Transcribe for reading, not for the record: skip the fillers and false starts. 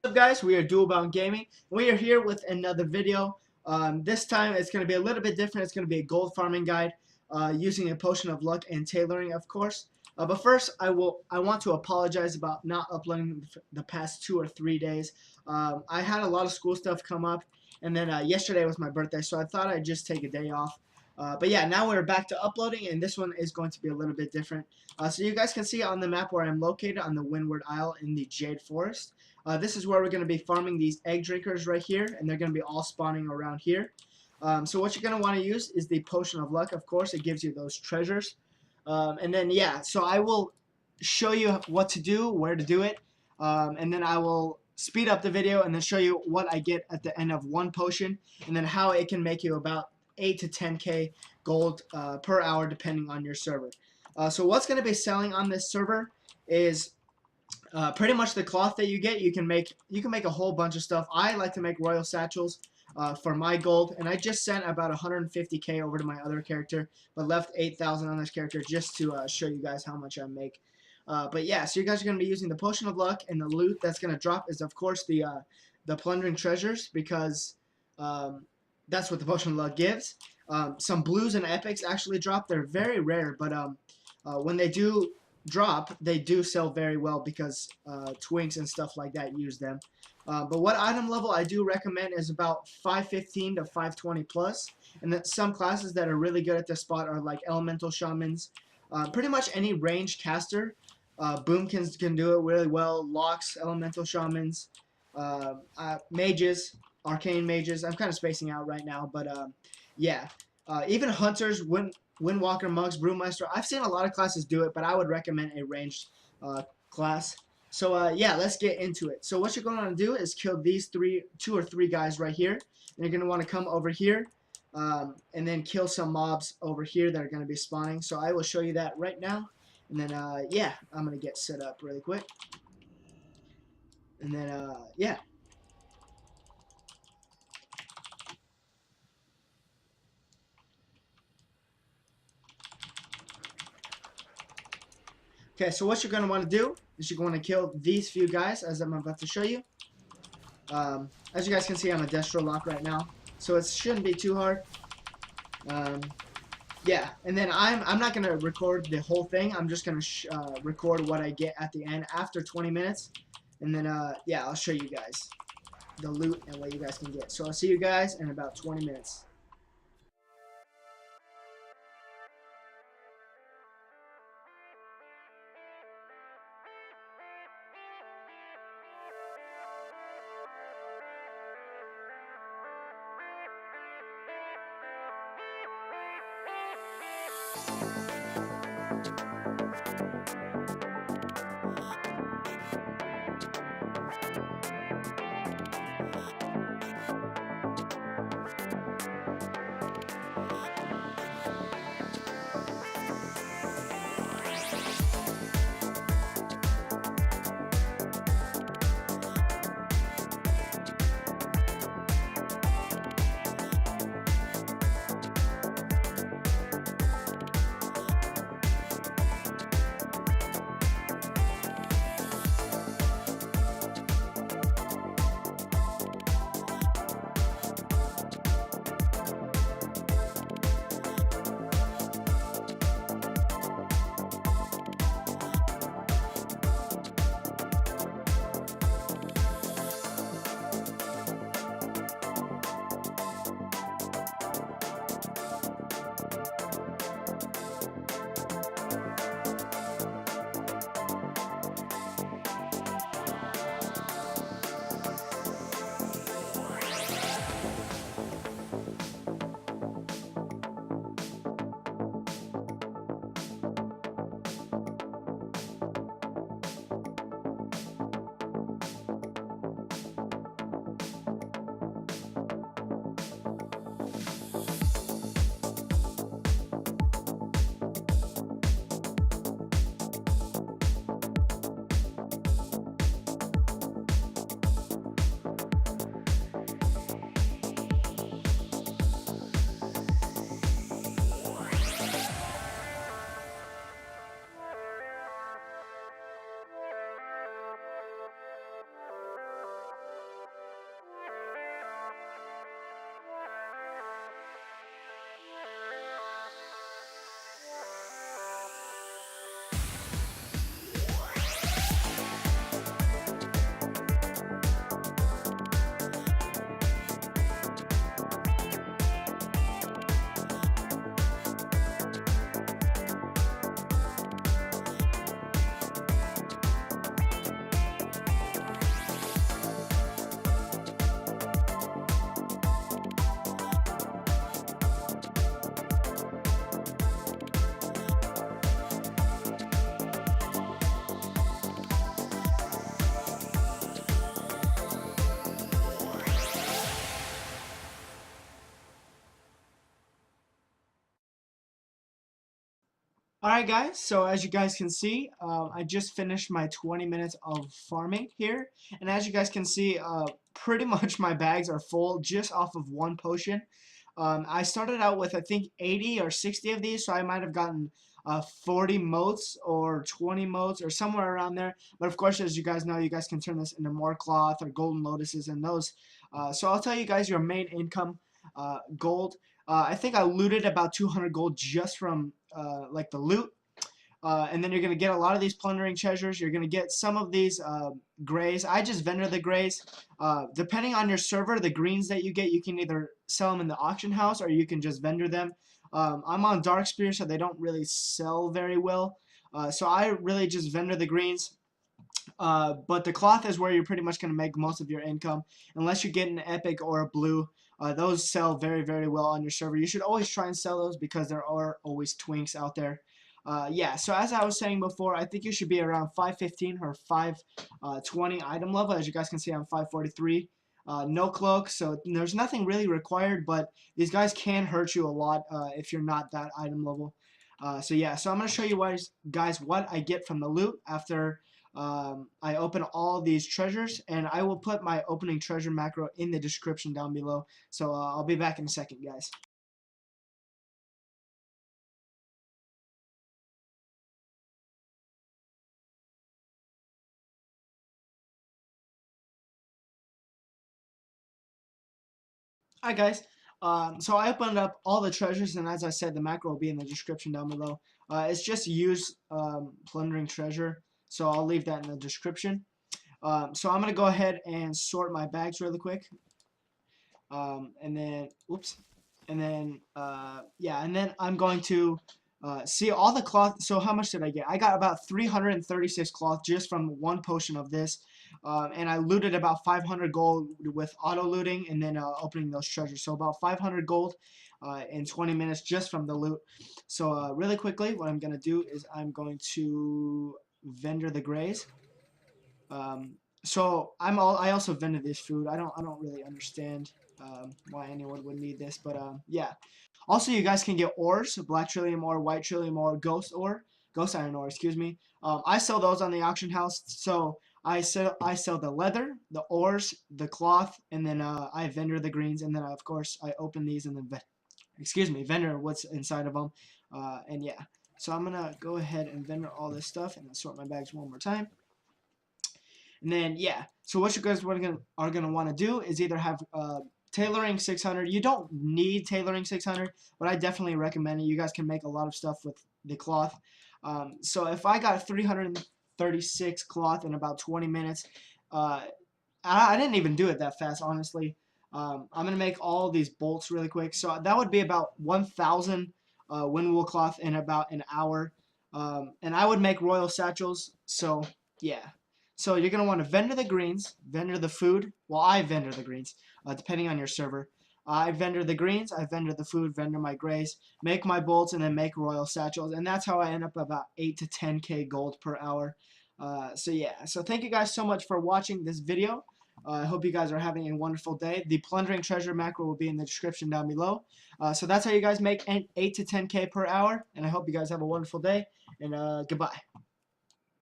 What's up, guys? We are DualBoundGaming. We are here with another video. This time it's going to be a little bit different. It's going to be a gold farming guide using a potion of luck and tailoring, of course. But first, I want to apologize about not uploading the past 2 or 3 days. I had a lot of school stuff come up, and then yesterday was my birthday, so I thought I'd just take a day off. But yeah, now we're back to uploading, and this one is going to be a little bit different. So you guys can see on the map where I'm located on the Windward Isle in the Jade Forest. This is where we're going to be farming these egg drinkers right here, and they're going to be all spawning around here. So what you're going to want to use is the Potion of Luck, of course. It gives you those treasures. And then, yeah, so I will show you what to do, where to do it, and then I will speed up the video and then show you what I get at the end of one potion, and then how it can make you about 8 to 10k gold per hour depending on your server. So what's going to be selling on this server is pretty much the cloth that you get. You can make a whole bunch of stuff. I like to make royal satchels for my gold, and I just sent about 150k over to my other character, but left 8,000 on this character just to show you guys how much I make. But yeah, so you guys are going to be using the potion of luck, and the loot that's going to drop is of course the plundering treasures, because that's what the potion of luck gives. Some blues and epics actually drop. They're very rare, but when they do drop, they do sell very well because twinks and stuff like that use them. But what item level I do recommend is about 515 to 520 plus, and that some classes that are really good at this spot are like elemental shamans. Pretty much any ranged caster, boomkins can do it really well. Locks, elemental shamans, mages, arcane mages. I'm kind of spacing out right now, but yeah, even hunters, Windwalker, Mugs, Brewmeister. I've seen a lot of classes do it, but I would recommend a ranged class. So yeah, let's get into it. So what you're going to want to do is kill these two or three guys right here. And you're going to want to come over here and then kill some mobs over here that are going to be spawning. So I will show you that right now. And then yeah, I'm going to get set up really quick. And then yeah. Okay, so what you're going to want to do is you're going to kill these few guys, as I'm about to show you. As you guys can see, I'm a Destro Lock right now, so it shouldn't be too hard. Yeah, and then I'm not going to record the whole thing. I'm just going to record what I get at the end after 20 minutes. And then, yeah, I'll show you guys the loot and what you guys can get. So I'll see you guys in about 20 minutes. Alright guys, so as you guys can see, I just finished my 20 minutes of farming here, and as you guys can see, pretty much my bags are full just off of one potion. I started out with I think 80 or 60 of these, so I might have gotten 40 motes or 20 motes or somewhere around there, but of course as you guys know, you guys can turn this into more cloth or golden lotuses and those. So I'll tell you guys your main income, gold. I think I looted about 200 gold just from like the loot. And then you're going to get a lot of these plundering treasures. You're going to get some of these grays. I just vendor the grays. Depending on your server, the greens that you get, you can either sell them in the auction house or you can just vendor them. I'm on Dark Spear, so they don't really sell very well. So I really just vendor the greens. But the cloth is where you're pretty much going to make most of your income, unless you get an epic or a blue. Those sell very, very well on your server. You should always try and sell those because there are always twinks out there. Yeah, so as I was saying before, I think you should be around 515 or 520 item level. As you guys can see, I'm 543. No cloak, so there's nothing really required, but these guys can hurt you a lot if you're not that item level. So yeah, so I'm going to show you guys what I get from the loot after I open all these treasures, and I will put my opening treasure macro in the description down below. So I'll be back in a second, guys. Hi guys. So I opened up all the treasures, and as I said, the macro will be in the description down below. It's just use plundering treasure, so I'll leave that in the description. So I'm gonna go ahead and sort my bags really quick, and then oops, and then yeah, and then I'm going to see all the cloth. So how much did I get? I got about 336 cloth just from one potion of this, and I looted about 500 gold with auto looting and then opening those treasures. So about 500 gold in 20 minutes just from the loot. So really quickly, what I'm gonna do is I'm going to vendor the grays. So I also vended this food. I don't really understand why anyone would need this, but yeah. Also, you guys can get ores, black trillium ore, white trillium ore, ghost iron ore, excuse me. I sell those on the auction house. So I sell the leather, the ores, the cloth, and then I vendor the greens, and then of course I open these and then vendor what's inside of them, and yeah. So I'm gonna go ahead and vendor all this stuff and then sort my bags one more time. And then yeah, so what you guys are gonna want to do is either have tailoring 600. You don't need tailoring 600, but I definitely recommend it. You guys can make a lot of stuff with the cloth. So if I got 336 cloth in about 20 minutes, I didn't even do it that fast, honestly. I'm gonna make all these bolts really quick. So that would be about 1,000 wind wool cloth in about an hour. And I would make royal satchels. So yeah. So you're going to want to vendor the greens, vendor the food. Well, I vendor the greens, depending on your server. I vendor the greens, I vendor the food, vendor my grays, make my bolts, and then make royal satchels. And that's how I end up about 8 to 10k gold per hour. So yeah, so thank you guys so much for watching this video. I hope you guys are having a wonderful day. The plundering treasure macro will be in the description down below. So that's how you guys make 8 to 10k per hour. And I hope you guys have a wonderful day. And goodbye.